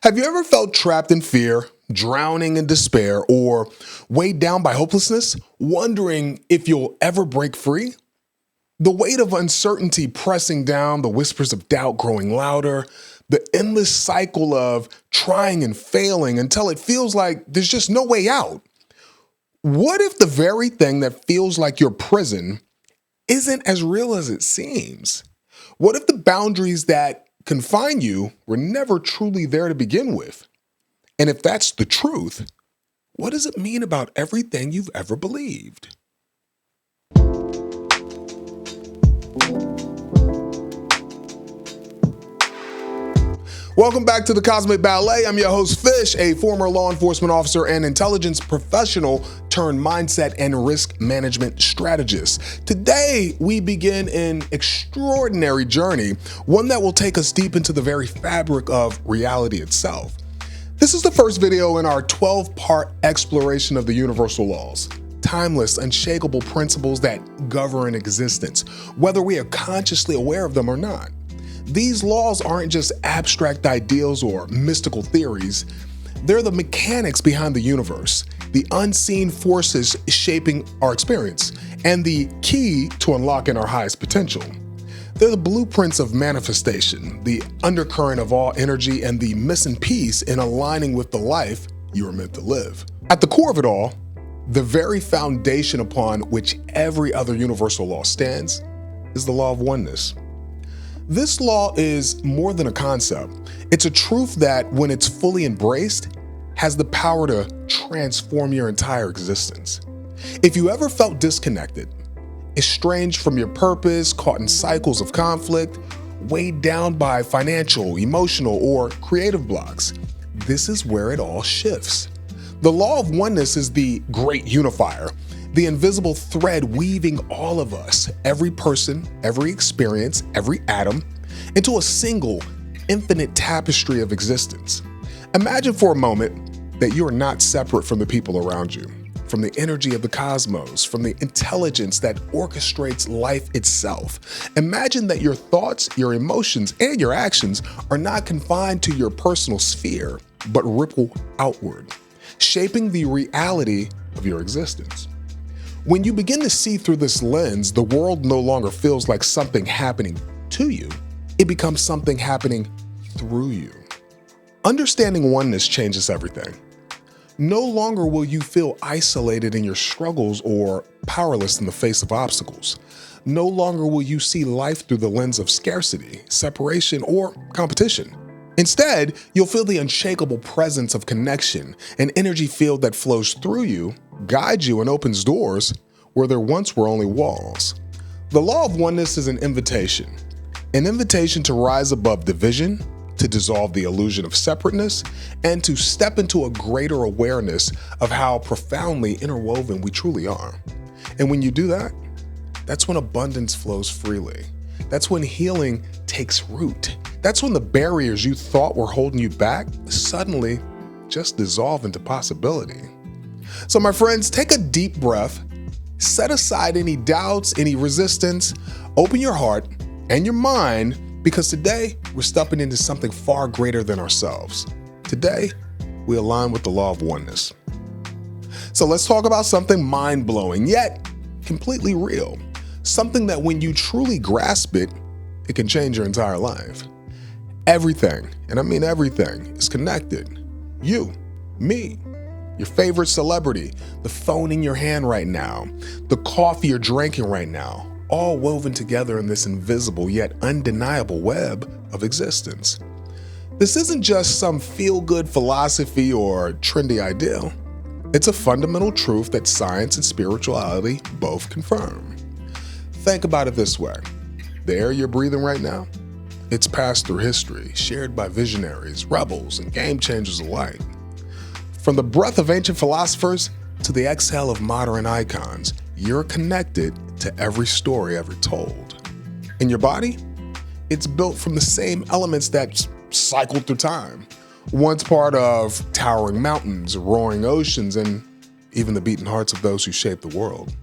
Have you ever felt trapped in fear, drowning in despair, or weighed down by hopelessness, wondering if you'll ever break free? The weight of uncertainty pressing down, the whispers of doubt growing louder, the endless cycle of trying and failing until it feels like there's just no way out. What if the very thing that feels like your prison isn't as real as it seems? What if the boundaries that confine you were never truly there to begin with? And if that's the truth, what does it mean about everything you've ever believed? Welcome back to the Cosmic Ballet. I'm your host, Fish, a former law enforcement officer and intelligence professional turned mindset and risk management strategist. Today, we begin an extraordinary journey, one that will take us deep into the very fabric of reality itself. This is the first video in our 12-part exploration of the universal laws, timeless, unshakable principles that govern existence, whether we are consciously aware of them or not. These laws aren't just abstract ideals or mystical theories. They're the mechanics behind the universe, the unseen forces shaping our experience, and the key to unlocking our highest potential. They're the blueprints of manifestation, the undercurrent of all energy, and the missing piece in aligning with the life you are meant to live. At the core of it all, the very foundation upon which every other universal law stands is the law of oneness. This law is more than a concept. It's a truth that, when it's fully embraced, has the power to transform your entire existence. If you ever felt disconnected, estranged from your purpose, caught in cycles of conflict, weighed down by financial, emotional, or creative blocks, this is where it all shifts. The law of oneness is the great unifier, the invisible thread weaving all of us, every person, every experience, every atom, into a single, infinite tapestry of existence. Imagine for a moment that you are not separate from the people around you, from the energy of the cosmos, from the intelligence that orchestrates life itself. Imagine that your thoughts, your emotions, and your actions are not confined to your personal sphere, but ripple outward, shaping the reality of your existence. When you begin to see through this lens, the world no longer feels like something happening to you. It becomes something happening through you. Understanding oneness changes everything. No longer will you feel isolated in your struggles or powerless in the face of obstacles. No longer will you see life through the lens of scarcity, separation, or competition. Instead, you'll feel the unshakable presence of connection, an energy field that flows through you, guides you, and opens doors where there once were only walls. The law of oneness is an invitation to rise above division, to dissolve the illusion of separateness, and to step into a greater awareness of how profoundly interwoven we truly are. And when you do that, that's when abundance flows freely. That's when healing takes root. That's when the barriers you thought were holding you back suddenly just dissolve into possibility. So my friends, take a deep breath, set aside any doubts, any resistance, open your heart and your mind, because today we're stepping into something far greater than ourselves. Today, we align with the law of oneness. So let's talk about something mind-blowing, yet completely real. Something that when you truly grasp it, it can change your entire life. Everything, and I mean everything, is connected. You, me, your favorite celebrity, the phone in your hand right now, the coffee you're drinking right now, all woven together in this invisible yet undeniable web of existence. This isn't just some feel-good philosophy or trendy ideal. It's a fundamental truth that science and spirituality both confirm. Think about it this way. The air you're breathing right now, it's passed through history, shared by visionaries, rebels, and game changers alike. From the breath of ancient philosophers to the exhale of modern icons, you're connected to every story ever told. In your body, it's built from the same elements that cycled through time, once part of towering mountains, roaring oceans, and even the beating hearts of those who shaped the world.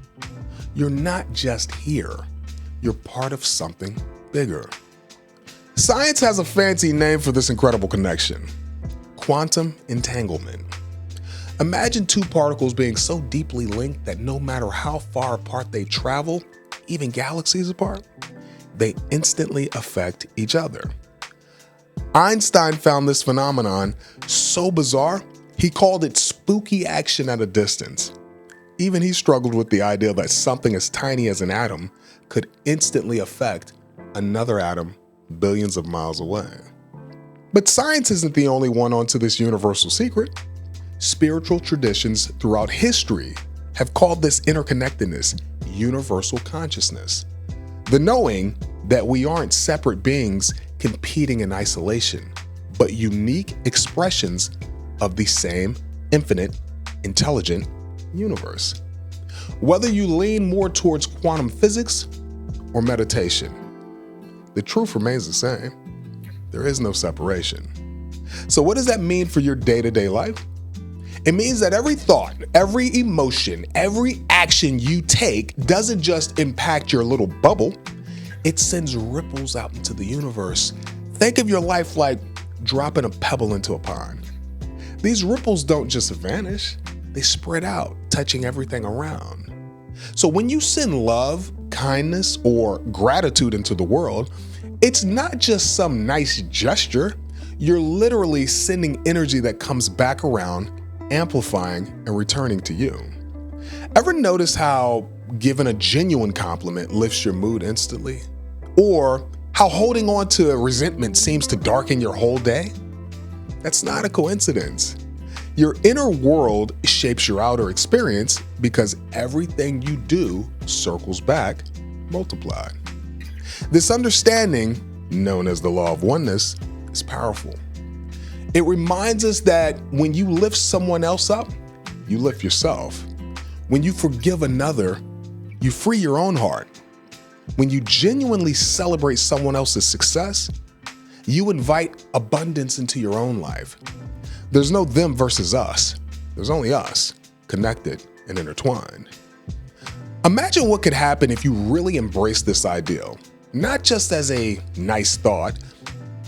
You're not just here, you're part of something bigger. Science has a fancy name for this incredible connection: quantum entanglement. Imagine two particles being so deeply linked that no matter how far apart they travel, even galaxies apart, they instantly affect each other. Einstein found this phenomenon so bizarre, he called it spooky action at a distance. Even he struggled with the idea that something as tiny as an atom could instantly affect another atom billions of miles away. But science isn't the only one onto this universal secret. Spiritual traditions throughout history have called this interconnectedness universal consciousness. The knowing that we aren't separate beings competing in isolation, but unique expressions of the same infinite, intelligent universe. Whether you lean more towards quantum physics or meditation, the truth remains the same. There is no separation. So what does that mean for your day-to-day life? It means that every thought, every emotion, every action you take doesn't just impact your little bubble, it sends ripples out into the universe. Think of your life like dropping a pebble into a pond. These ripples don't just vanish, they spread out, touching everything around. So when you send love, kindness, or gratitude into the world, it's not just some nice gesture. You're literally sending energy that comes back around, amplifying and returning to you. Ever notice how giving a genuine compliment lifts your mood instantly? Or how holding on to a resentment seems to darken your whole day? That's not a coincidence. Your inner world shapes your outer experience because everything you do circles back, multiplied. This understanding, known as the Law of Oneness, is powerful. It reminds us that when you lift someone else up, you lift yourself. When you forgive another, you free your own heart. When you genuinely celebrate someone else's success, you invite abundance into your own life. There's no them versus us. There's only us, connected and intertwined. Imagine what could happen if you really embrace this ideal, not just as a nice thought,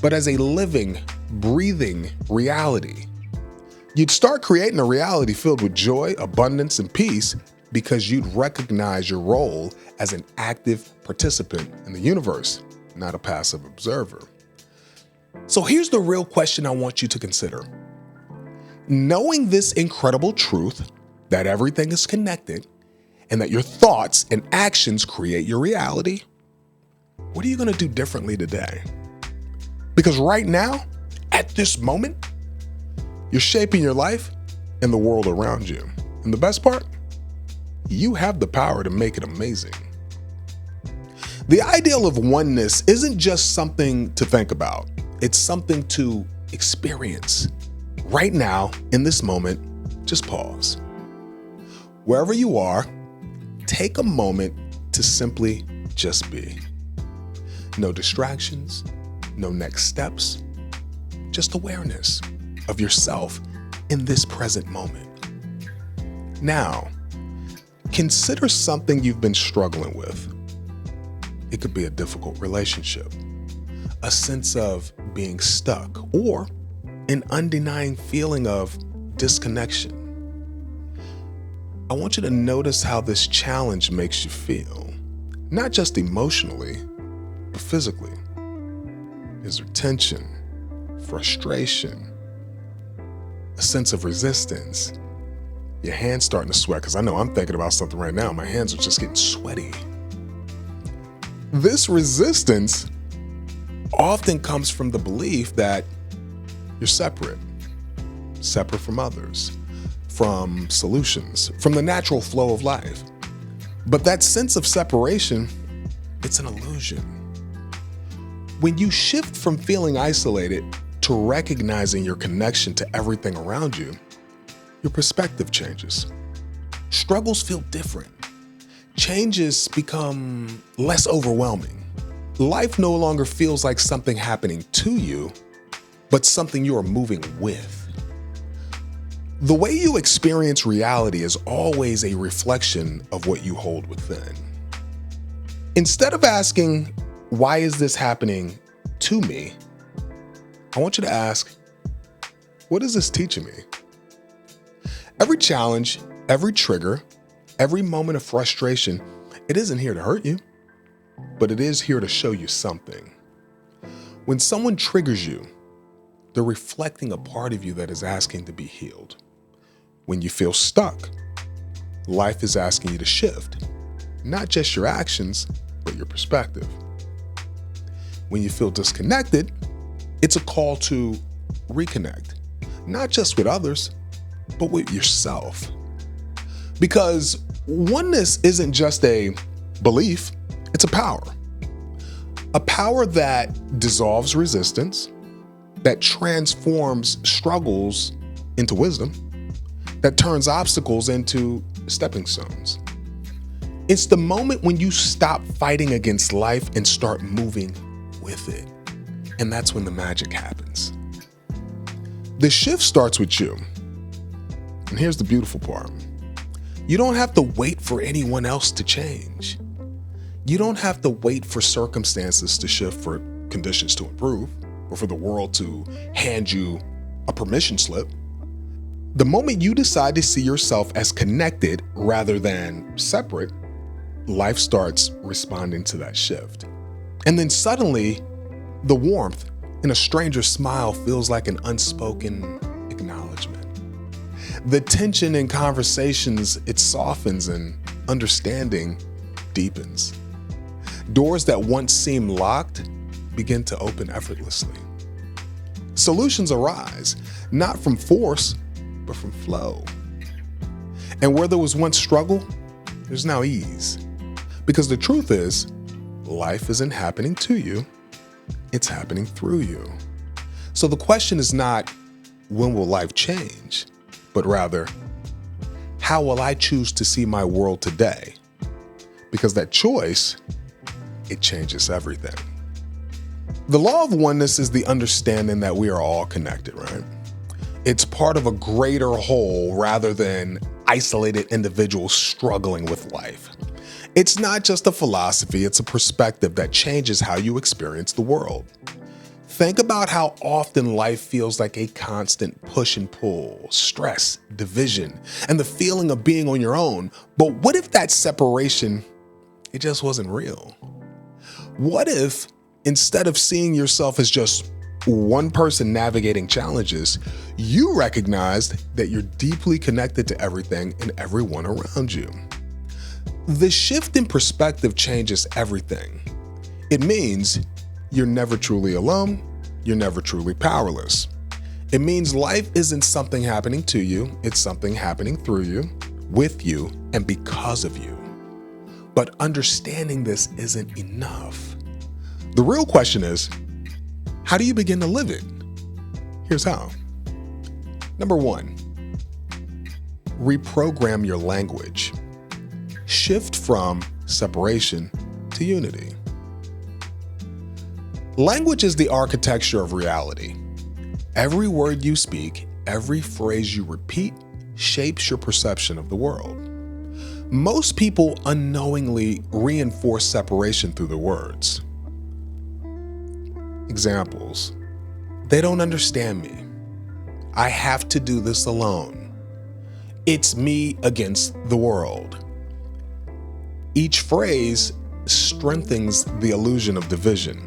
but as a living, breathing reality. You'd start creating a reality filled with joy, abundance, and peace because you'd recognize your role as an active participant in the universe, not a passive observer. So here's the real question I want you to consider. Knowing this incredible truth that everything is connected and that your thoughts and actions create your reality, what are you going to do differently today? Because right now, at this moment, you're shaping your life and the world around you. And the best part, you have the power to make it amazing. The ideal of oneness isn't just something to think about. It's something to experience. Right now, in this moment, just pause. Wherever you are, take a moment to simply just be. No distractions, no next steps, just awareness of yourself in this present moment. Now, consider something you've been struggling with. It could be a difficult relationship, a sense of being stuck, or an undenying feeling of disconnection. I want you to notice how this challenge makes you feel, not just emotionally, but physically. Is there tension, frustration, a sense of resistance? Your hands starting to sweat, because I know I'm thinking about something right now. My hands are just getting sweaty. This resistance often comes from the belief that you're separate from others, from solutions, from the natural flow of life. But that sense of separation, it's an illusion. When you shift from feeling isolated to recognizing your connection to everything around you, your perspective changes. Struggles feel different. Changes become less overwhelming. Life no longer feels like something happening to you, but something you are moving with. The way you experience reality is always a reflection of what you hold within. Instead of asking, why is this happening to me? I want you to ask, What is this teaching me? Every challenge, every trigger, every moment of frustration, it isn't here to hurt you, but it is here to show you something. When someone triggers you, they're reflecting a part of you that is asking to be healed. When you feel stuck, life is asking you to shift, not just your actions, but your perspective. When you feel disconnected, it's a call to reconnect, not just with others, but with yourself. Because oneness isn't just a belief, it's a power. A power that dissolves resistance, that transforms struggles into wisdom, that turns obstacles into stepping stones. It's the moment when you stop fighting against life and start moving with it. And that's when the magic happens. The shift starts with you. And here's the beautiful part. You don't have to wait for anyone else to change. You don't have to wait for circumstances to shift, for conditions to improve, or for the world to hand you a permission slip. The moment you decide to see yourself as connected rather than separate, life starts responding to that shift. And then suddenly, the warmth in a stranger's smile feels like an unspoken acknowledgement. The tension in conversations, it softens, and understanding deepens. Doors that once seemed locked begin to open effortlessly. Solutions arise, not from force, but from flow. And where there was once struggle, there's now ease. Because the truth is, life isn't happening to you, it's happening through you. So the question is not, when will life change? But rather, how will I choose to see my world today? Because that choice, it changes everything. The law of oneness is the understanding that we are all connected, right? It's part of a greater whole rather than isolated individuals struggling with life. It's not just a philosophy, it's a perspective that changes how you experience the world. Think about how often life feels like a constant push and pull, stress, division, and the feeling of being on your own. But what if that separation, it just wasn't real? What if instead of seeing yourself as just one person navigating challenges, you recognized that you're deeply connected to everything and everyone around you? The shift in perspective changes everything. It means you're never truly alone. You're never truly powerless. It means life isn't something happening to you. It's something happening through you, with you, and because of you. But understanding this isn't enough. The real question is, how do you begin to live it? Here's how. Number 1, reprogram your language. Shift from separation to unity. Language is the architecture of reality. Every word you speak, every phrase you repeat, shapes your perception of the world. Most people unknowingly reinforce separation through their words. Examples: they don't understand me. I have to do this alone. It's me against the world. Each phrase strengthens the illusion of division.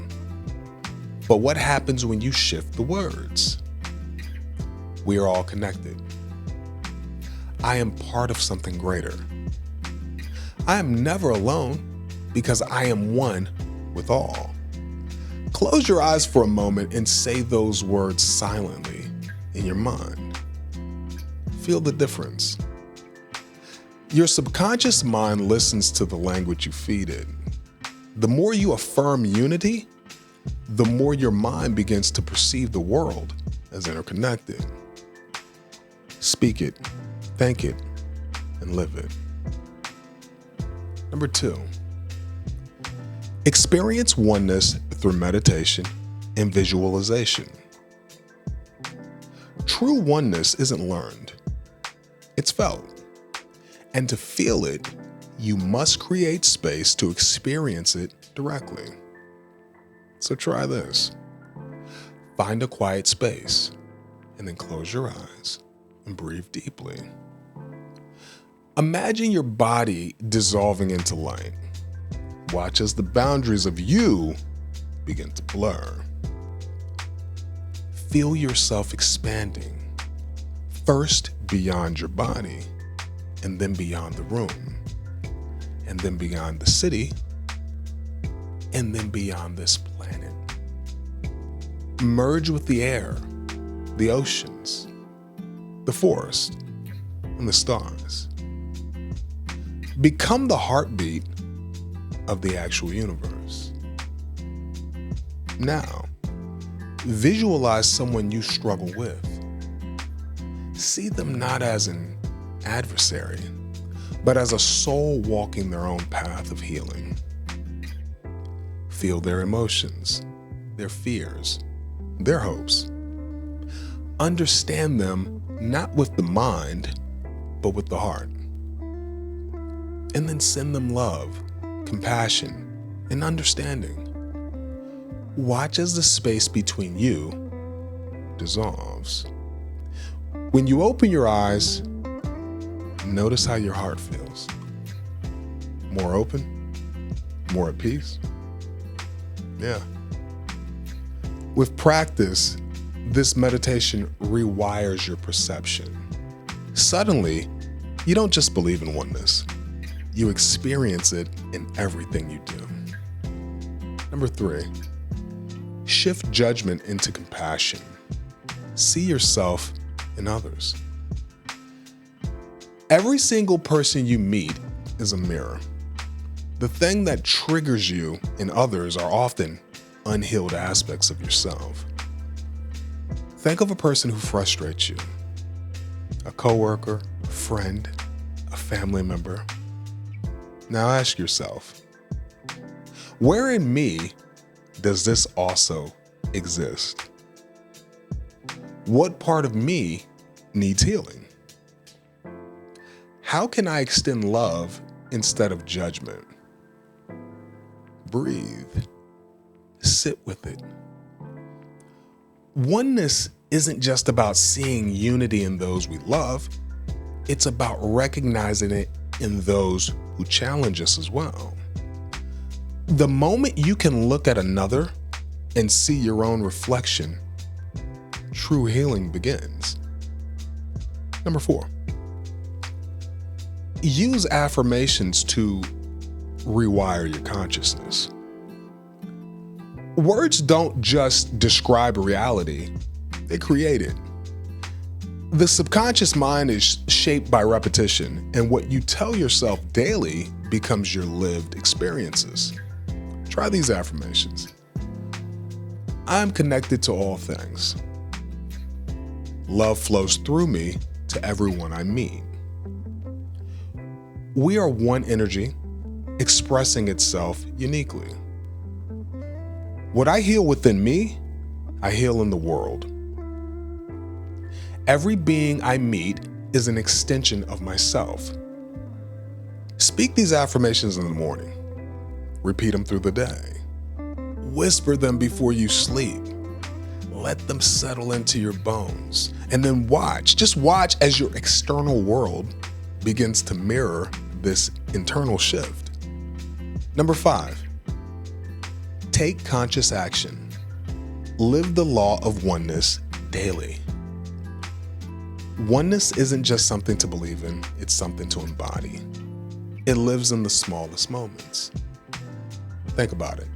But what happens when you shift the words? We are all connected. I am part of something greater. I am never alone because I am one with all. Close your eyes for a moment and say those words silently in your mind. Feel the difference. Your subconscious mind listens to the language you feed it. The more you affirm unity, the more your mind begins to perceive the world as interconnected. Speak it, think it, and live it. Number 2, experience oneness through meditation and visualization. True oneness isn't learned, it's felt. And to feel it, you must create space to experience it directly. So try this. Find a quiet space and then close your eyes and breathe deeply. Imagine your body dissolving into light. Watch as the boundaries of you begin to blur. Feel yourself expanding, first beyond your body, and then beyond the room, and then beyond the city, and then beyond this planet. Merge with the air, the oceans, the forest, and the stars. Become the heartbeat of the actual universe. Now, visualize someone you struggle with. See them not as an adversary, but as a soul walking their own path of healing. Feel their emotions, their fears, their hopes. Understand them not with the mind, but with the heart. And then send them love, compassion, and understanding. Watch as the space between you dissolves. When you open your eyes, notice how your heart feels. More open? More at peace? Yeah. With practice, this meditation rewires your perception. Suddenly, you don't just believe in oneness. You experience it in everything you do. Number 3, shift judgment into compassion. See yourself in others. Every single person you meet is a mirror. The thing that triggers you in others are often unhealed aspects of yourself. Think of a person who frustrates you, a coworker, a friend, a family member. Now ask yourself, where in me does this also exist? What part of me needs healing? How can I extend love instead of judgment? Breathe. Sit with it. Oneness isn't just about seeing unity in those we love. It's about recognizing it in those who challenge us as well. The moment you can look at another and see your own reflection, true healing begins. Number 4, use affirmations to rewire your consciousness. Words don't just describe reality, they create it. The subconscious mind is shaped by repetition, and what you tell yourself daily becomes your lived experiences. Try these affirmations. I'm connected to all things. Love flows through me to everyone I meet. We are one energy expressing itself uniquely. What I heal within me, I heal in the world. Every being I meet is an extension of myself. Speak these affirmations in the morning. Repeat them through the day. Whisper them before you sleep. Let them settle into your bones. And then just watch as your external world begins to mirror this internal shift. Number 5, take conscious action. Live the law of oneness daily. Oneness isn't just something to believe in, it's something to embody. It lives in the smallest moments. Think about it.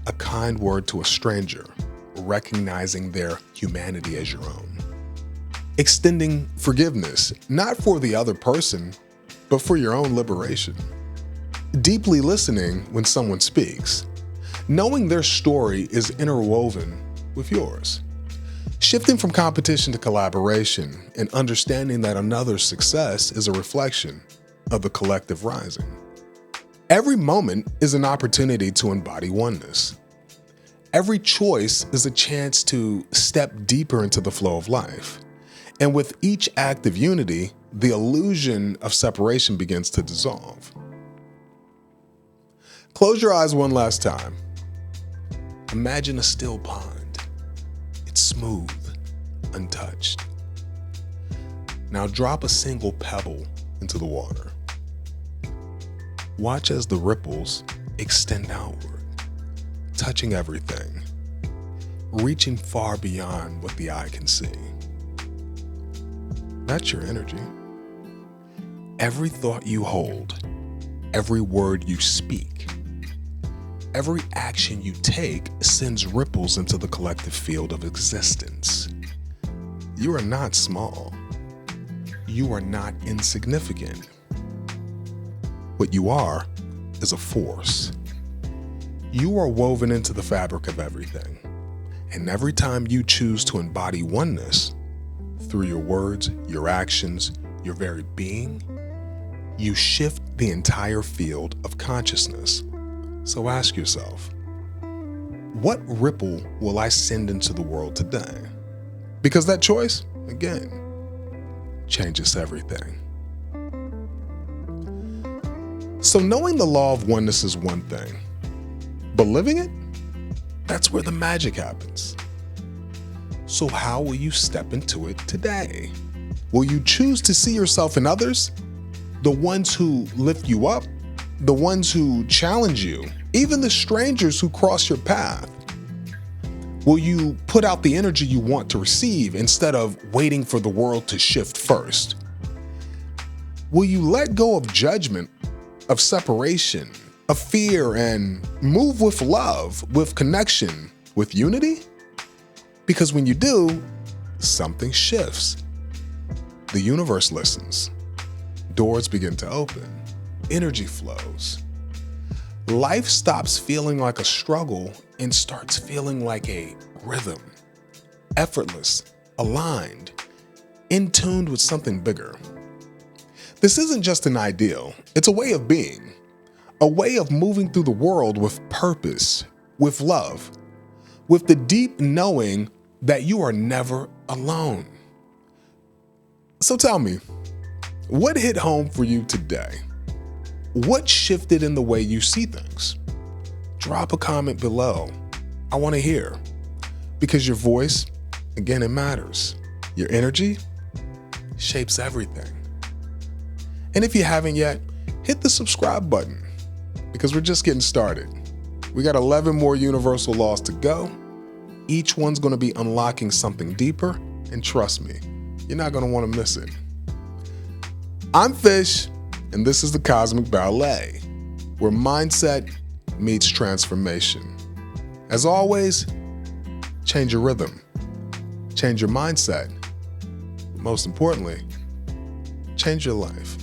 A kind word to a stranger, recognizing their humanity as your own. Extending forgiveness, not for the other person, but for your own liberation. Deeply listening when someone speaks, knowing their story is interwoven with yours. Shifting from competition to collaboration and understanding that another's success is a reflection of the collective rising. Every moment is an opportunity to embody oneness. Every choice is a chance to step deeper into the flow of life. And with each act of unity, the illusion of separation begins to dissolve. Close your eyes one last time. Imagine a still pond. It's smooth, untouched. Now drop a single pebble into the water. Watch as the ripples extend outward, touching everything, reaching far beyond what the eye can see. That's your energy. Every thought you hold, every word you speak, every action you take sends ripples into the collective field of existence. You are not small. You are not insignificant. What you are is a force. You are woven into the fabric of everything. And every time you choose to embody oneness through your words, your actions, your very being, you shift the entire field of consciousness. So ask yourself, what ripple will I send into the world today? Because that choice, again, changes everything. So knowing the law of oneness is one thing, but living it, that's where the magic happens. So how will you step into it today? Will you choose to see yourself in others, the ones who lift you up, the ones who challenge you, even the strangers who cross your path? Will you put out the energy you want to receive instead of waiting for the world to shift first? Will you let go of judgment, of separation, of fear, and move with love, with connection, with unity? Because when you do, something shifts. The universe listens. Doors begin to open. Energy flows. Life stops feeling like a struggle and starts feeling like a rhythm. Effortless, aligned, in tune with something bigger. This isn't just an ideal, it's a way of being. A way of moving through the world with purpose, with love, with the deep knowing that you are never alone. So tell me, what hit home for you today? What shifted in the way you see things? Drop a comment below. I want to hear. Because your voice, again, it matters. Your energy shapes everything. And if you haven't yet, hit the subscribe button because we're just getting started. We got 11 more universal laws to go. Each one's going to be unlocking something deeper, and trust me, you're not going to want to miss it. I'm Fish, and this is the Cosmic Ballet, where mindset meets transformation. As always, change your rhythm, change your mindset, but most importantly, change your life.